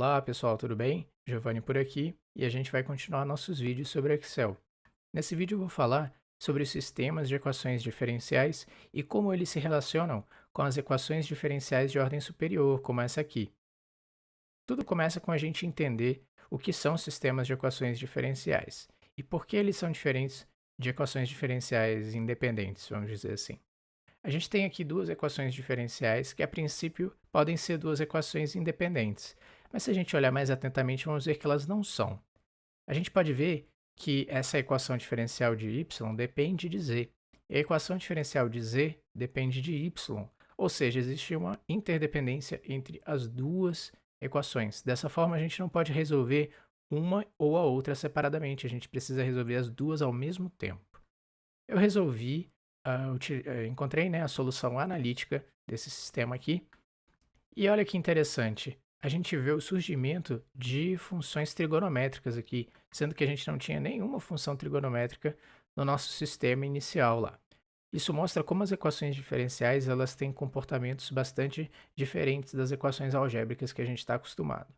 Olá pessoal, tudo bem? Giovanni por aqui e a gente vai continuar nossos vídeos sobre Excel. Nesse vídeo eu vou falar sobre os sistemas de equações diferenciais e como eles se relacionam com as equações diferenciais de ordem superior, como essa aqui. Tudo começa com a gente entender o que são sistemas de equações diferenciais e por que eles são diferentes de equações diferenciais independentes, vamos dizer assim. A gente tem aqui duas equações diferenciais que, a princípio, podem ser duas equações independentes, mas se a gente olhar mais atentamente, vamos ver que elas não são. A gente pode ver que essa equação diferencial de y depende de z, e a equação diferencial de z depende de y, ou seja, existe uma interdependência entre as duas equações. Dessa forma, a gente não pode resolver uma ou a outra separadamente, a gente precisa resolver as duas ao mesmo tempo. Eu resolvi, encontrei, né, a solução analítica desse sistema aqui. E olha que interessante, a gente vê o surgimento de funções trigonométricas aqui, sendo que a gente não tinha nenhuma função trigonométrica no nosso sistema inicial lá. Isso mostra como as equações diferenciais elas têm comportamentos bastante diferentes das equações algébricas que a gente está acostumado.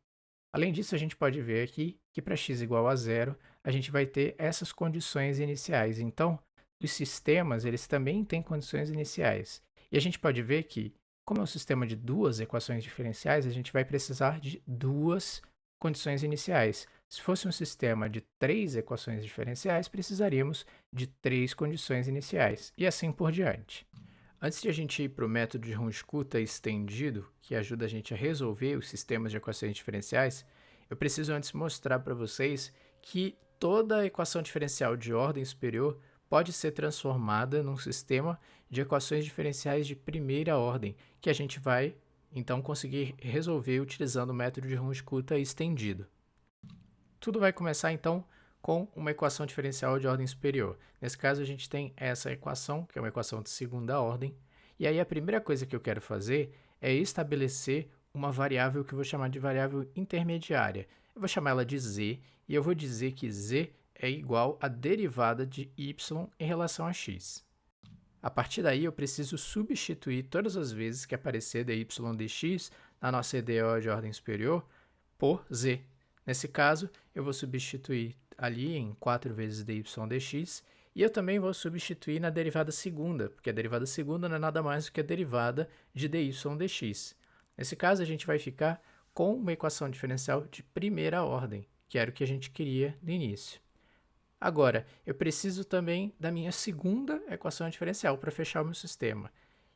Além disso, a gente pode ver aqui que para x igual a zero, a gente vai ter essas condições iniciais. Então, os sistemas, eles também têm condições iniciais. E a gente pode ver que, como é um sistema de duas equações diferenciais, a gente vai precisar de duas condições iniciais. Se fosse um sistema de três equações diferenciais, precisaríamos de três condições iniciais, e assim por diante. Antes de a gente ir para o método de Runge-Kutta estendido, que ajuda a gente a resolver os sistemas de equações diferenciais, eu preciso antes mostrar para vocês que toda equação diferencial de ordem superior pode ser transformada num sistema de equações diferenciais de primeira ordem, que a gente vai então conseguir resolver utilizando o método de Runge-Kutta estendido. Tudo vai começar então com uma equação diferencial de ordem superior. Nesse caso, a gente tem essa equação, que é uma equação de segunda ordem, e aí a primeira coisa que eu quero fazer é estabelecer uma variável que eu vou chamar de variável intermediária. Eu vou chamar ela de z, e eu vou dizer que z é igual à derivada de y em relação a x. A partir daí, eu preciso substituir todas as vezes que aparecer dy dx na nossa EDO de ordem superior por z. Nesse caso, eu vou substituir ali em 4 vezes dy dx, e eu também vou substituir na derivada segunda, porque a derivada segunda não é nada mais do que a derivada de dy dx. Nesse caso, a gente vai ficar com uma equação diferencial de primeira ordem, que era o que a gente queria no início. Agora, eu preciso também da minha segunda equação diferencial para fechar o meu sistema.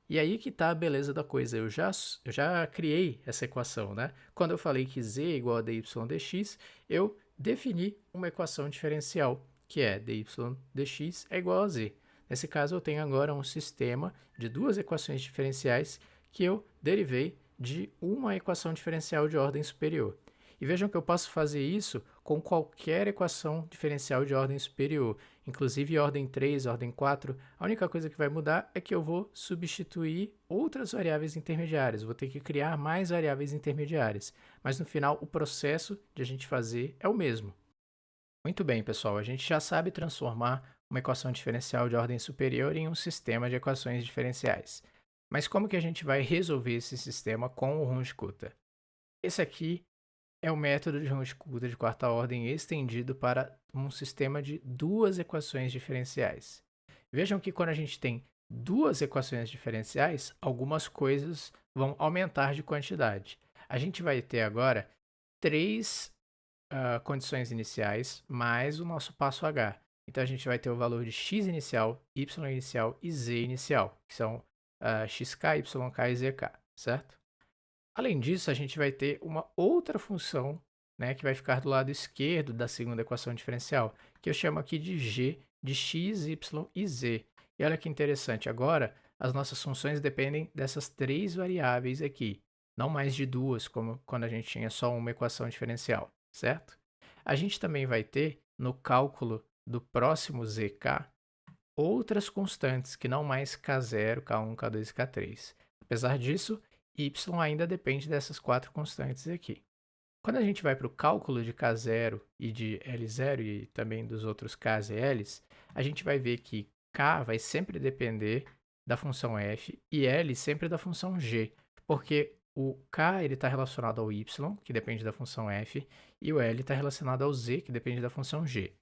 E aí que está a beleza da coisa, eu já criei essa equação, né? Quando eu falei que z é igual a dy dx, eu defini uma equação diferencial, que é dy dx é igual a z. Nesse caso, eu tenho agora um sistema de duas equações diferenciais que eu derivei de uma equação diferencial de ordem superior. E vejam que eu posso fazer isso com qualquer equação diferencial de ordem superior, inclusive ordem 3, ordem 4. A única coisa que vai mudar é que eu vou substituir outras variáveis intermediárias, vou ter que criar mais variáveis intermediárias, mas no final o processo de a gente fazer é o mesmo. Muito bem, pessoal, a gente já sabe transformar uma equação diferencial de ordem superior em um sistema de equações diferenciais. Mas como que a gente vai resolver esse sistema com o Runge-Kutta? Esse aqui é o método de Runge-Kutta de quarta ordem estendido para um sistema de duas equações diferenciais. Vejam que quando a gente tem duas equações diferenciais, algumas coisas vão aumentar de quantidade. A gente vai ter agora três condições iniciais mais o nosso passo H. Então a gente vai ter o valor de x inicial, y inicial e z inicial, que são xk, yk e zk, certo? Além disso, a gente vai ter uma outra função, né, que vai ficar do lado esquerdo da segunda equação diferencial, que eu chamo aqui de g de x, y e z. E olha que interessante, agora as nossas funções dependem dessas três variáveis aqui, não mais de duas, como quando a gente tinha só uma equação diferencial, certo? A gente também vai ter, no cálculo do próximo zk, outras constantes que não mais k0, k1, k2 e k3. Apesar disso, y ainda depende dessas quatro constantes aqui. Quando a gente vai para o cálculo de k0 e de l0 e também dos outros k's e l's, a gente vai ver que k vai sempre depender da função f e l sempre da função g, porque o k ele está relacionado ao y, que depende da função f, e o l está relacionado ao z, que depende da função g.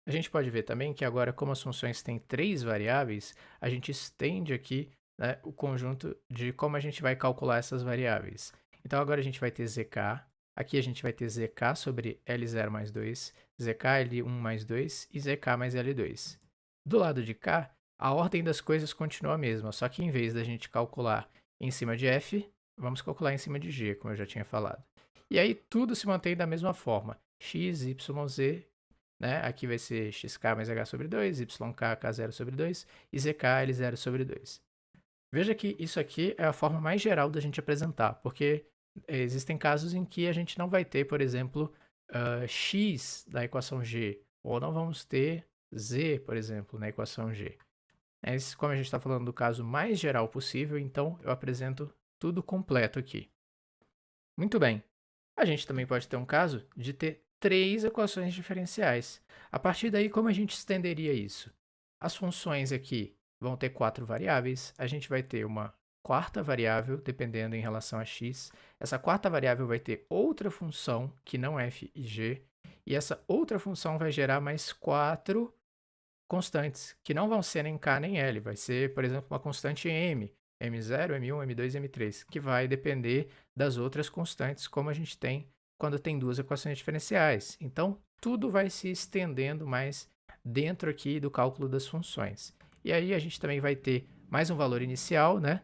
A gente pode ver também que agora, como as funções têm 3 variáveis, a gente estende aqui, né, o conjunto de como a gente vai calcular essas variáveis. Então agora a gente vai ter zk, aqui a gente vai ter zk sobre L0 mais 2, zk L1 mais 2 e zk mais L2. Do lado de cá, a ordem das coisas continua a mesma, só que em vez da gente calcular em cima de f, vamos calcular em cima de g, como eu já tinha falado. E aí tudo se mantém da mesma forma, x, y, z, né? Aqui vai ser xk mais h sobre 2, yk k0 sobre 2 e zk L0 sobre 2. Veja que isso aqui é a forma mais geral da gente apresentar, porque existem casos em que a gente não vai ter, por exemplo, x da equação g, ou não vamos ter z, por exemplo, na equação g. Mas, como a gente está falando do caso mais geral possível, então eu apresento tudo completo aqui. Muito bem. A gente também pode ter um caso de ter 3 equações diferenciais. A partir daí, como a gente estenderia isso? As funções aqui vão ter 4 variáveis, a gente vai ter uma quarta variável, dependendo em relação a x. Essa quarta variável vai ter outra função, que não é f e g, e essa outra função vai gerar mais 4 constantes, que não vão ser nem k nem l, vai ser, por exemplo, uma constante m, m0, m1, m2 e m3, que vai depender das outras constantes, como a gente tem quando tem duas equações diferenciais. Então, tudo vai se estendendo mais dentro aqui do cálculo das funções. E aí a gente também vai ter mais um valor inicial, né?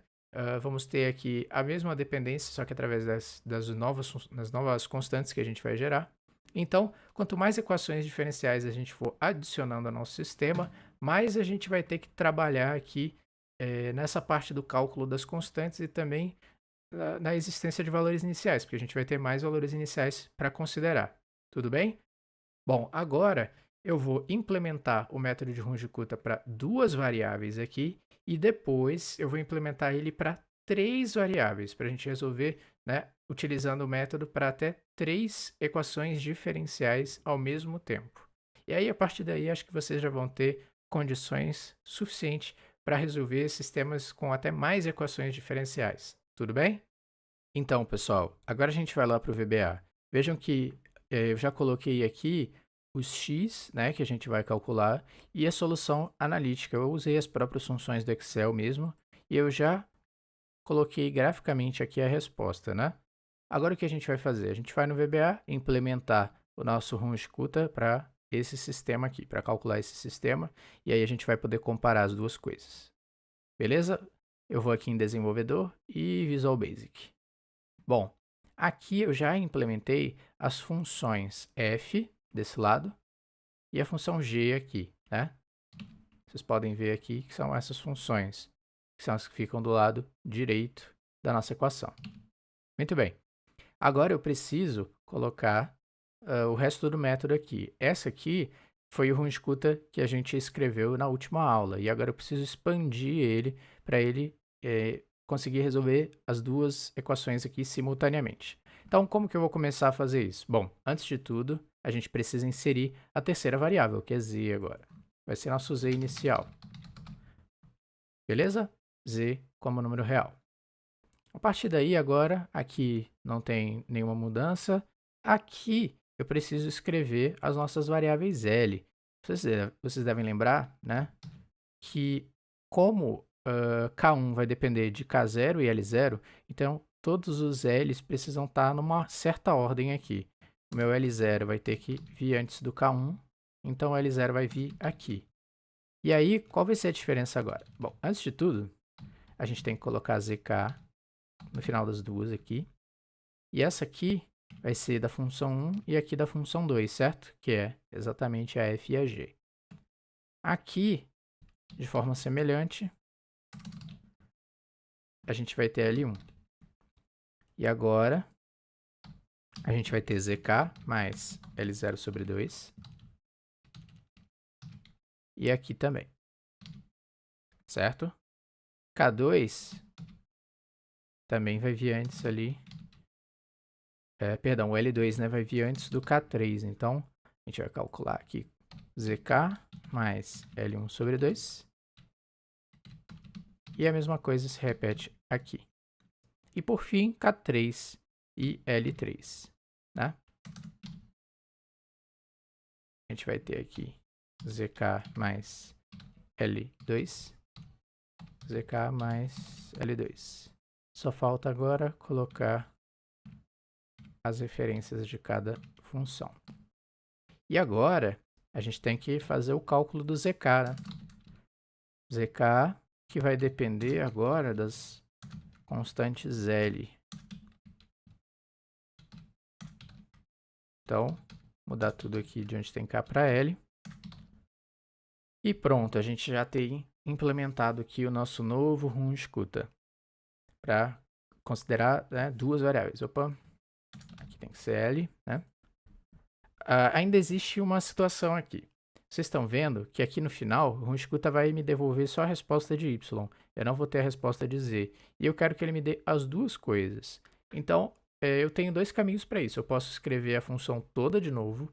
Vamos ter aqui a mesma dependência, só que através das novas constantes que a gente vai gerar. Então, quanto mais equações diferenciais a gente for adicionando ao nosso sistema, mais a gente vai ter que trabalhar aqui nessa parte do cálculo das constantes e também na existência de valores iniciais, porque a gente vai ter mais valores iniciais para considerar. Tudo bem? Bom, agora eu vou implementar o método de Runge-Kutta para 2 variáveis aqui e depois eu vou implementar ele para 3 variáveis, para a gente resolver, né, utilizando o método para até 3 equações diferenciais ao mesmo tempo. E aí, a partir daí, acho que vocês já vão ter condições suficientes para resolver sistemas com até mais equações diferenciais. Tudo bem? Então, pessoal, agora a gente vai lá para o VBA. Vejam que eu já coloquei aqui os x, né, que a gente vai calcular, e a solução analítica. Eu usei as próprias funções do Excel mesmo, e eu já coloquei graficamente aqui a resposta, né? Agora o que a gente vai fazer? A gente vai no VBA implementar o nosso Runge-Kutta para esse sistema aqui, para calcular esse sistema, e aí a gente vai poder comparar as duas coisas. Beleza? Eu vou aqui em Desenvolvedor e Visual Basic. Bom, aqui eu já implementei as funções f desse lado e a função g aqui, né? Vocês podem ver aqui que são essas funções, que são as que ficam do lado direito da nossa equação. Muito bem. Agora eu preciso colocar o resto do método aqui. Essa aqui foi o Runge-Kutta que a gente escreveu na última aula, e agora eu preciso expandir ele para ele conseguir resolver as duas equações aqui simultaneamente. Então, como que eu vou começar a fazer isso? Bom, antes de tudo, a gente precisa inserir a terceira variável, que é z agora. Vai ser nosso z inicial. Beleza? Z como número real. A partir daí, agora, aqui não tem nenhuma mudança. Aqui, eu preciso escrever as nossas variáveis L. Vocês devem lembrar, né, que como K1 vai depender de K0 e L0, então todos os L's precisam estar numa certa ordem aqui. O meu L0 vai ter que vir antes do K1, então o L0 vai vir aqui. E aí, qual vai ser a diferença agora? Bom, antes de tudo, a gente tem que colocar ZK no final das duas aqui. E essa aqui vai ser da função 1 e aqui da função 2, certo? Que é exatamente a f e a g. Aqui, de forma semelhante, a gente vai ter L1. E agora, a gente vai ter ZK mais L0 sobre 2. E aqui também. Certo? K2 também vai vir antes ali. Perdão, o L2, né, vai vir antes do K3. Então, a gente vai calcular aqui ZK mais L1 sobre 2. E a mesma coisa se repete aqui. E por fim, K3 e L3, né? A gente vai ter aqui ZK mais L2, ZK mais L2. Só falta agora colocar as referências de cada função. E agora, a gente tem que fazer o cálculo do ZK, né? ZK que vai depender agora das constantes L. Então, mudar tudo aqui de onde tem K para L. E pronto, a gente já tem implementado aqui o nosso novo Runskutta para considerar, né, duas variáveis. Opa, aqui tem que ser L, né? Ainda existe uma situação aqui. Vocês estão vendo que aqui no final, o Runskutta vai me devolver só a resposta de Y. Eu não vou ter a resposta de Z. E eu quero que ele me dê as duas coisas. Então, eu tenho dois caminhos para isso. Eu posso escrever a função toda de novo,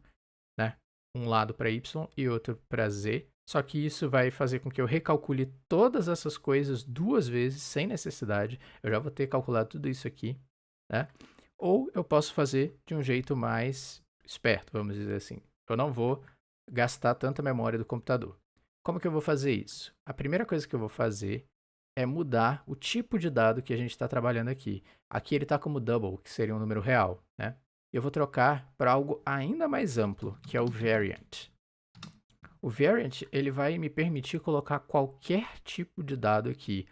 né? Um lado para Y e outro para Z. Só que isso vai fazer com que eu recalcule todas essas coisas duas vezes, sem necessidade. Eu já vou ter calculado tudo isso aqui, né? Ou eu posso fazer de um jeito mais esperto, vamos dizer assim. Eu não vou gastar tanta memória do computador. Como que eu vou fazer isso? A primeira coisa que eu vou fazer é mudar o tipo de dado que a gente está trabalhando aqui. Aqui ele está como double, que seria um número real, né? Eu vou trocar para algo ainda mais amplo, que é o variant. O variant ele vai me permitir colocar qualquer tipo de dado aqui,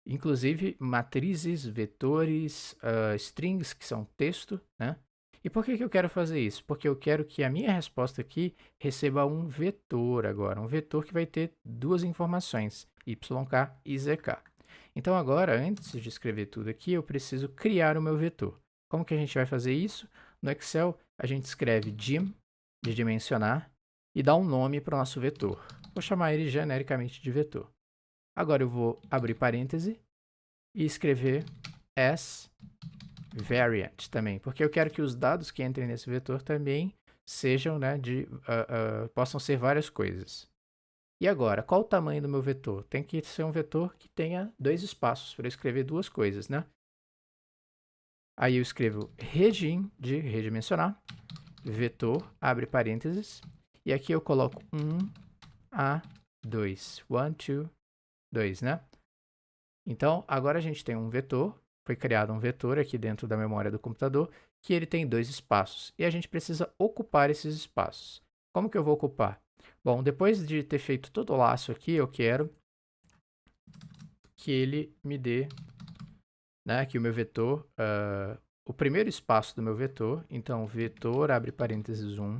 inclusive matrizes, vetores, strings, que são texto, né? E por que eu quero fazer isso? Porque eu quero que a minha resposta aqui receba um vetor agora, um vetor que vai ter duas informações, yk e zk. Então agora, antes de escrever tudo aqui, eu preciso criar o meu vetor. Como que a gente vai fazer isso? No Excel, a gente escreve dim, de dimensionar, e dá um nome para o nosso vetor. Vou chamar ele genericamente de vetor. Agora eu vou abrir parêntese e escrever as variant também, porque eu quero que os dados que entrem nesse vetor também sejam, né, possam ser várias coisas. E agora, qual o tamanho do meu vetor? Tem que ser um vetor que tenha dois espaços para eu escrever duas coisas, né? Aí eu escrevo regim de redimensionar, vetor, abre parênteses, e aqui eu coloco 1A2, 1, 2, 2, né? Então, agora a gente tem um vetor, foi criado um vetor aqui dentro da memória do computador, que ele tem dois espaços, e a gente precisa ocupar esses espaços. Como que eu vou ocupar? Bom, depois de ter feito todo o laço aqui, eu quero que ele me dê, né, que o meu vetor, o primeiro espaço do meu vetor, então vetor, abre parênteses 1,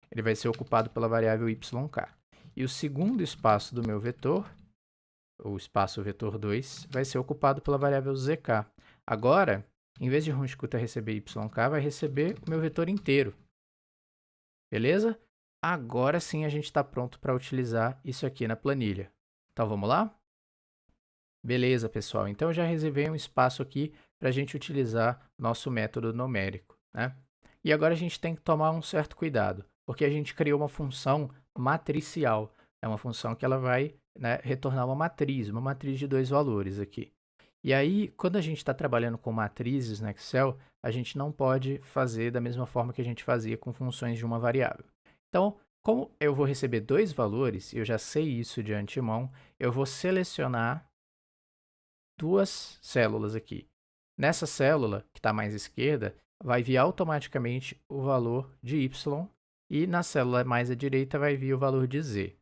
ele vai ser ocupado pela variável yk. E o segundo espaço do meu vetor, o espaço vetor 2, vai ser ocupado pela variável zk. Agora, em vez de Runskutta receber yk, vai receber o meu vetor inteiro. Beleza? Agora sim a gente está pronto para utilizar isso aqui na planilha. Então vamos lá? Beleza, pessoal. Então eu já reservei um espaço aqui para a gente utilizar nosso método numérico, né? E agora a gente tem que tomar um certo cuidado, porque a gente criou uma função matricial. É uma função que ela vai, né, retornar uma matriz de dois valores aqui. E aí, quando a gente está trabalhando com matrizes no Excel, a gente não pode fazer da mesma forma que a gente fazia com funções de uma variável. Então, como eu vou receber dois valores, e eu já sei isso de antemão, eu vou selecionar duas células aqui. Nessa célula, que está mais à esquerda, vai vir automaticamente o valor de y, e na célula mais à direita vai vir o valor de z.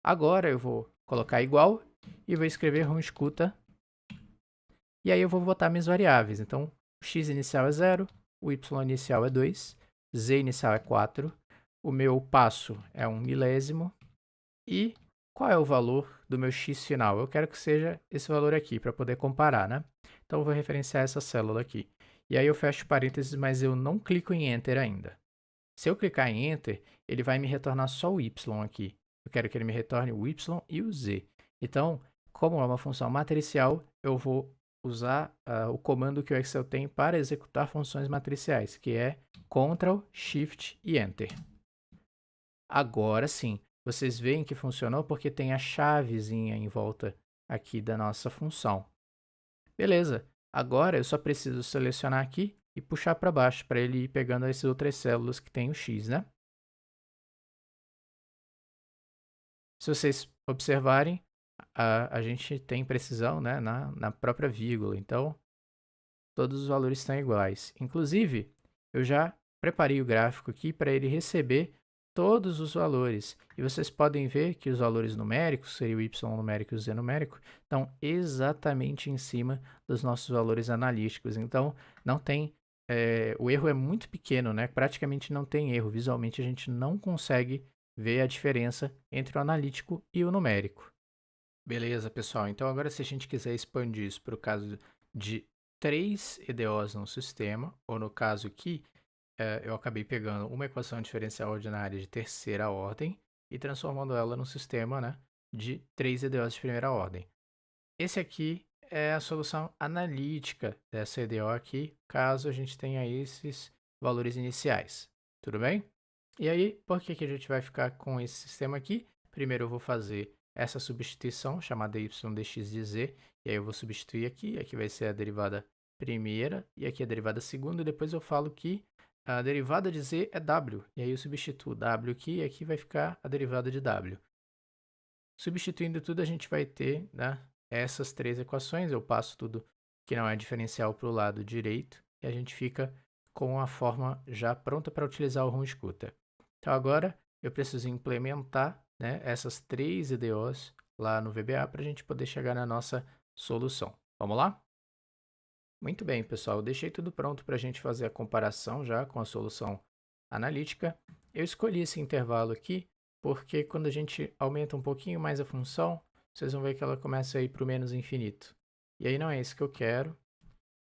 Agora eu vou colocar igual e vou escrever Runskutta. E aí eu vou botar minhas variáveis. Então, o x inicial é 0, o y inicial é 2, z inicial é 4, o meu passo é 1 milésimo, e qual é o valor do meu x final? Eu quero que seja esse valor aqui, para poder comparar, né? Então, eu vou referenciar essa célula aqui. E aí eu fecho parênteses, mas eu não clico em Enter ainda. Se eu clicar em Enter, ele vai me retornar só o y aqui. Eu quero que ele me retorne o y e o z. Então, como é uma função matricial, eu vou usar o comando que o Excel tem para executar funções matriciais, que é Ctrl, Shift e Enter. Agora sim, vocês veem que funcionou porque tem a chavezinha em volta aqui da nossa função. Beleza. Agora eu só preciso selecionar aqui e puxar para baixo para ele ir pegando as outras células que tem o X, né? Se vocês observarem, a gente tem precisão, né, na própria vírgula, então todos os valores estão iguais. Inclusive, eu já preparei o gráfico aqui para ele receber todos os valores. E vocês podem ver que os valores numéricos, seria o y numérico e o z numérico, estão exatamente em cima dos nossos valores analíticos. Então, não tem, o erro é muito pequeno, né? Praticamente não tem erro. Visualmente, a gente não consegue ver a diferença entre o analítico e o numérico. Beleza, pessoal. Então, agora se a gente quiser expandir isso para o caso de 3 EDOs no sistema, ou no caso aqui, eu acabei pegando uma equação diferencial ordinária de terceira ordem e transformando ela num sistema, né, de 3 EDOs de primeira ordem. Esse aqui é a solução analítica dessa EDO aqui, caso a gente tenha esses valores iniciais. Tudo bem? E aí, por que a gente vai ficar com esse sistema aqui? Primeiro eu vou fazer essa substituição, chamada y dx de z, e aí eu vou substituir aqui vai ser a derivada primeira, e aqui a derivada segunda, e depois eu falo que a derivada de z é w, e aí eu substituo w aqui, e aqui vai ficar a derivada de w. Substituindo tudo, a gente vai ter, né, essas três equações, eu passo tudo que não é diferencial para o lado direito, e a gente fica com a forma já pronta para utilizar o Runge-Kutta. Então agora eu preciso implementar, né, essas três EDOs lá no VBA para a gente poder chegar na nossa solução. Vamos lá? Muito bem, pessoal. Eu deixei tudo pronto para a gente fazer a comparação já com a solução analítica. Eu escolhi esse intervalo aqui porque quando a gente aumenta um pouquinho mais a função, vocês vão ver que ela começa a ir para o menos infinito. E aí não é isso que eu quero.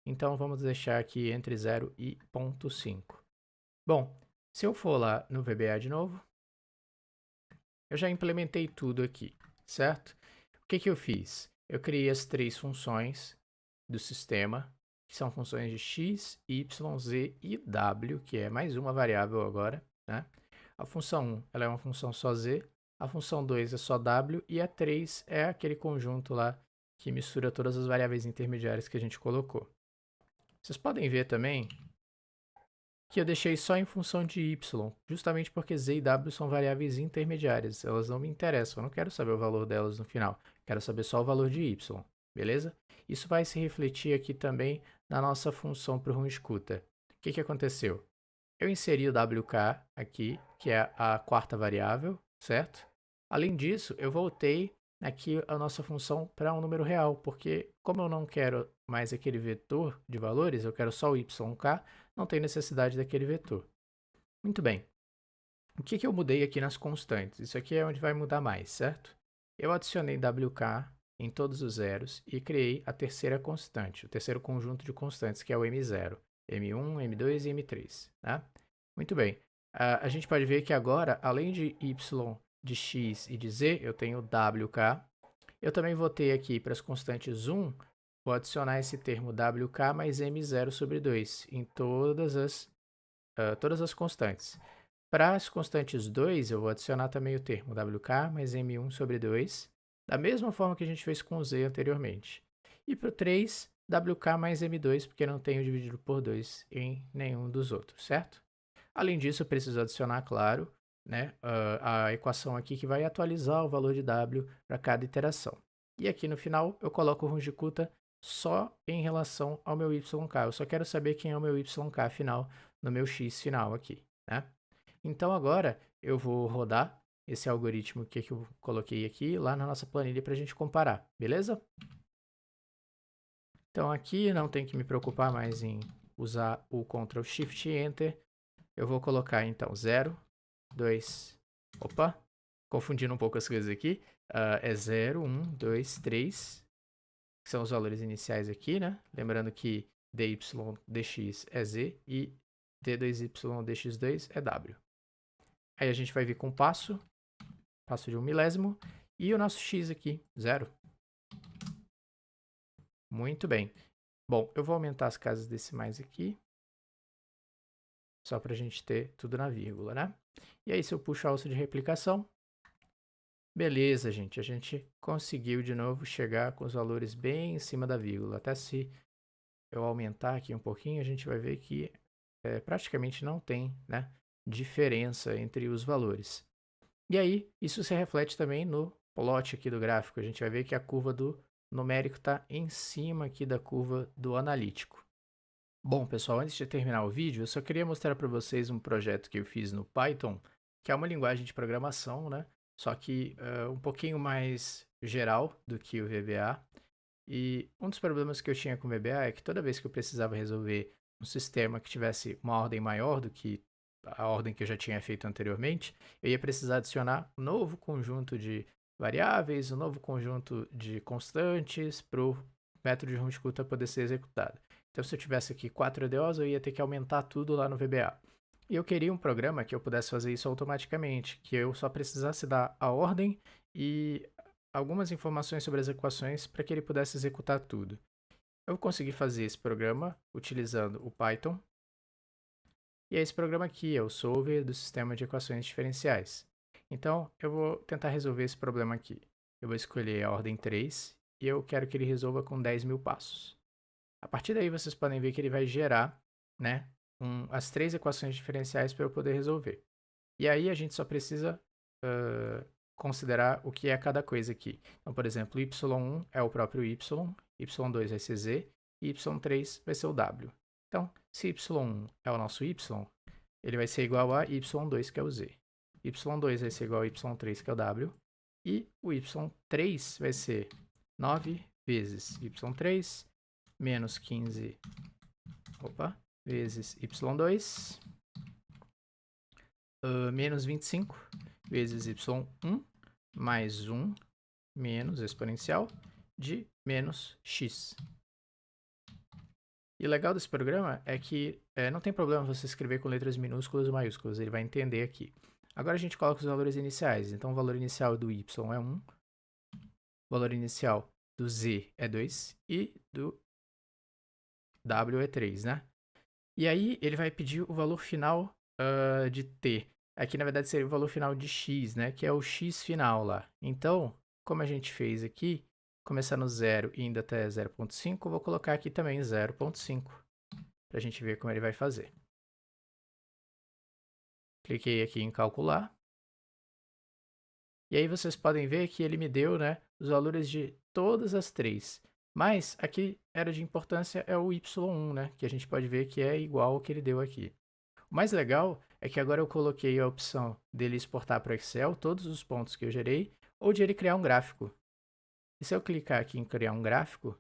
Então vamos deixar aqui entre 0 e 0,5. Bom, se eu for lá no VBA de novo, eu já implementei tudo aqui, certo? O que eu fiz? Eu criei as três funções do sistema, que são funções de x, y, z e w, que é mais uma variável agora, né? A função 1 ela é uma função só z, a função 2 é só w e a 3 é aquele conjunto lá que mistura todas as variáveis intermediárias que a gente colocou. Vocês podem ver também que eu deixei só em função de y, justamente porque z e w são variáveis intermediárias, elas não me interessam, eu não quero saber o valor delas no final, quero saber só o valor de y, beleza? Isso vai se refletir aqui também na nossa função para o Runge-Kutta. O que aconteceu? Eu inseri o wk aqui, que é a quarta variável, certo? Além disso, eu voltei aqui a nossa função para um número real, porque como eu não quero mais aquele vetor de valores, eu quero só o yk, não tem necessidade daquele vetor. Muito bem. O que eu mudei aqui nas constantes? Isso aqui é onde vai mudar mais, certo? Eu adicionei wk em todos os zeros e criei a terceira constante, o terceiro conjunto de constantes, que é o m0, m1, m2 e m3. Né? Muito bem. A gente pode ver que agora, além de y, de x e de z, eu tenho wk. Eu também vou ter aqui para as constantes 1, vou adicionar esse termo wk mais m0 sobre 2 em todas as constantes. Para as constantes 2, eu vou adicionar também o termo wk mais m1 sobre 2, da mesma forma que a gente fez com o z anteriormente. E para o 3, wk mais m2, porque não tenho dividido por 2 em nenhum dos outros, certo? Além disso, eu preciso adicionar, claro, né, a equação aqui que vai atualizar o valor de w para cada iteração. E aqui no final, eu coloco o Runge-Kutta só em relação ao meu yk. Eu só quero saber quem é o meu yk final no meu x final aqui, né? Então agora eu vou rodar esse algoritmo que eu coloquei aqui lá na nossa planilha para a gente comparar, beleza? Então aqui não tem que me preocupar mais em usar o Ctrl Shift Enter. Eu vou colocar então 0, 2, opa, confundindo um pouco as coisas aqui. É 0, 1, 2, 3, que são os valores iniciais aqui, né? Lembrando que dy dx é z e d2y dx2 é w. Aí a gente vai vir com passo de 1 milésimo, e o nosso x aqui, 0. Muito bem. Bom, eu vou aumentar as casas decimais aqui, só para a gente ter tudo na vírgula, né? E aí, se eu puxo a alça de replicação, beleza, gente, a gente conseguiu de novo chegar com os valores bem em cima da vírgula. Até se eu aumentar aqui um pouquinho, a gente vai ver que praticamente não tem, né, diferença entre os valores. E aí, isso se reflete também no plot aqui do gráfico. A gente vai ver que a curva do numérico está em cima aqui da curva do analítico. Bom, pessoal, antes de terminar o vídeo, eu só queria mostrar para vocês um projeto que eu fiz no Python, que é uma linguagem de programação, né? Só que um pouquinho mais geral do que o VBA. E um dos problemas que eu tinha com o VBA é que toda vez que eu precisava resolver um sistema que tivesse uma ordem maior do que a ordem que eu já tinha feito anteriormente, eu ia precisar adicionar um novo conjunto de variáveis, um novo conjunto de constantes para o método de runticulta poder ser executado. Então, se eu tivesse aqui 4 EDOs, eu ia ter que aumentar tudo lá no VBA. E eu queria um programa que eu pudesse fazer isso automaticamente, que eu só precisasse dar a ordem e algumas informações sobre as equações para que ele pudesse executar tudo. Eu consegui fazer esse programa utilizando o Python. E é esse programa aqui, é o solver do sistema de equações diferenciais. Então, eu vou tentar resolver esse problema aqui. Eu vou escolher a ordem 3 e eu quero que ele resolva com 10.000 passos. A partir daí, vocês podem ver que ele vai gerar, né, as 3 equações diferenciais para eu poder resolver. E aí, a gente só precisa considerar o que é cada coisa aqui. Então, por exemplo, y1 é o próprio y, y2 vai ser z e y3 vai ser o w. Então, se y1 é o nosso y, ele vai ser igual a y2, que é o z. y2 vai ser igual a y3, que é o w. E o y3 vai ser 9 vezes y3 menos 15 vezes y2 menos 25 vezes y1 mais 1 menos exponencial de menos x. E o legal desse programa é que não tem problema você escrever com letras minúsculas ou maiúsculas, ele vai entender aqui. Agora a gente coloca os valores iniciais. Então o valor inicial do y é 1, o valor inicial do z é 2 e do w é 3, né? E aí ele vai pedir o valor final de t. Aqui na verdade seria o valor final de x, né? Que é o x final lá. Então, como a gente fez aqui, começar no 0 e indo até 0.5, vou colocar aqui também 0.5, para a gente ver como ele vai fazer. Cliquei aqui em calcular. E aí vocês podem ver que ele me deu, né, os valores de todas as 3. Mas aqui era de importância é o y1, né, que a gente pode ver que é igual ao que ele deu aqui. O mais legal é que agora eu coloquei a opção dele exportar para o Excel todos os pontos que eu gerei, ou de ele criar um gráfico. E se eu clicar aqui em criar um gráfico,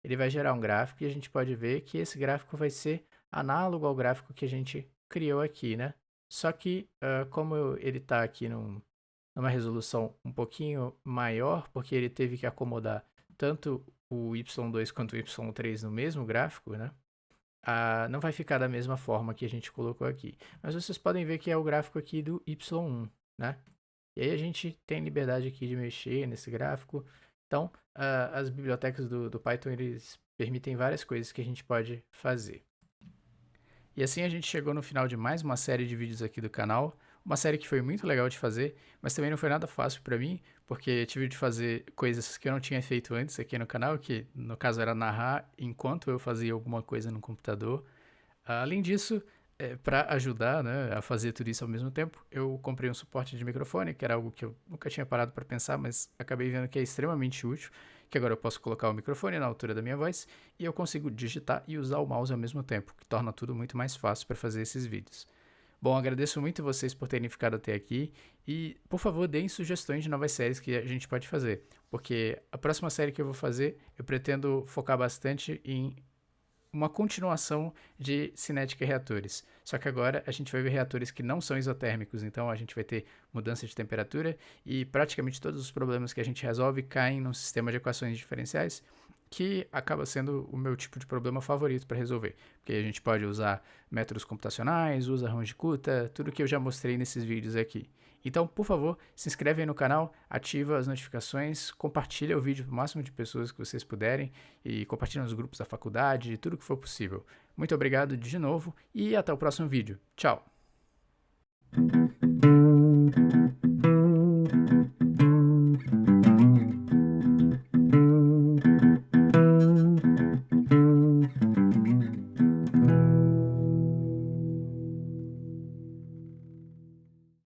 ele vai gerar um gráfico e a gente pode ver que esse gráfico vai ser análogo ao gráfico que a gente criou aqui, né? Só que, como ele está aqui numa resolução um pouquinho maior, porque ele teve que acomodar tanto o y2 quanto o y3 no mesmo gráfico, né? Não vai ficar da mesma forma que a gente colocou aqui. Mas vocês podem ver que é o gráfico aqui do y1, né? E aí a gente tem liberdade aqui de mexer nesse gráfico. Então, as bibliotecas do Python, eles permitem várias coisas que a gente pode fazer. E assim a gente chegou no final de mais uma série de vídeos aqui do canal. Uma série que foi muito legal de fazer, mas também não foi nada fácil para mim, porque tive de fazer coisas que eu não tinha feito antes aqui no canal, que no caso era narrar enquanto eu fazia alguma coisa no computador. Além disso, para ajudar, né, a fazer tudo isso ao mesmo tempo, eu comprei um suporte de microfone, que era algo que eu nunca tinha parado para pensar, mas acabei vendo que é extremamente útil, que agora eu posso colocar o microfone na altura da minha voz e eu consigo digitar e usar o mouse ao mesmo tempo, que torna tudo muito mais fácil para fazer esses vídeos. Bom, agradeço muito vocês por terem ficado até aqui e, por favor, deem sugestões de novas séries que a gente pode fazer, porque a próxima série que eu vou fazer, eu pretendo focar bastante em uma continuação de cinética e reatores. Só que agora a gente vai ver reatores que não são isotérmicos, então a gente vai ter mudança de temperatura e praticamente todos os problemas que a gente resolve caem num sistema de equações diferenciais, que acaba sendo o meu tipo de problema favorito para resolver, porque a gente pode usar métodos computacionais, usa runticulta, tudo que eu já mostrei nesses vídeos aqui. Então, por favor, se inscreve aí no canal, ativa as notificações, compartilha o vídeo para o máximo de pessoas que vocês puderem e compartilha nos grupos da faculdade, tudo que for possível. Muito obrigado de novo e até o próximo vídeo. Tchau!